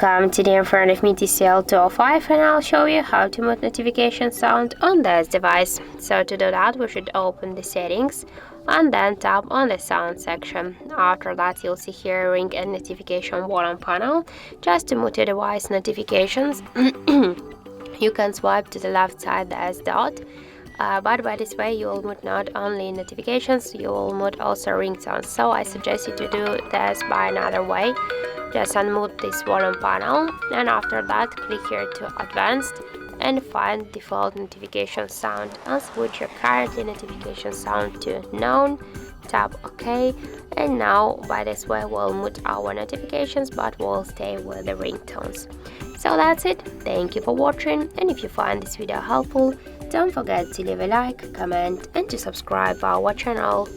Welcome, today in front of me TCL 205 and I'll show you how to mute notification sound on this device. So to do that we should open the settings and then tap on the sound section. After that you'll see here ring and notification button panel. Just to mute your device notifications you can swipe to the left side as dot. But by this way you will mute not only notifications, you will mute also ringtones. So I suggest you to do this by another way. Just unmute this volume panel and after that click here to advanced and find default notification sound and switch your current notification sound to known. Tap OK, and now by this way we'll mute our notifications but we'll stay with the ringtones. So that's it. Thank you for watching, and if you find this video helpful, don't forget to leave a like, comment and to subscribe our channel.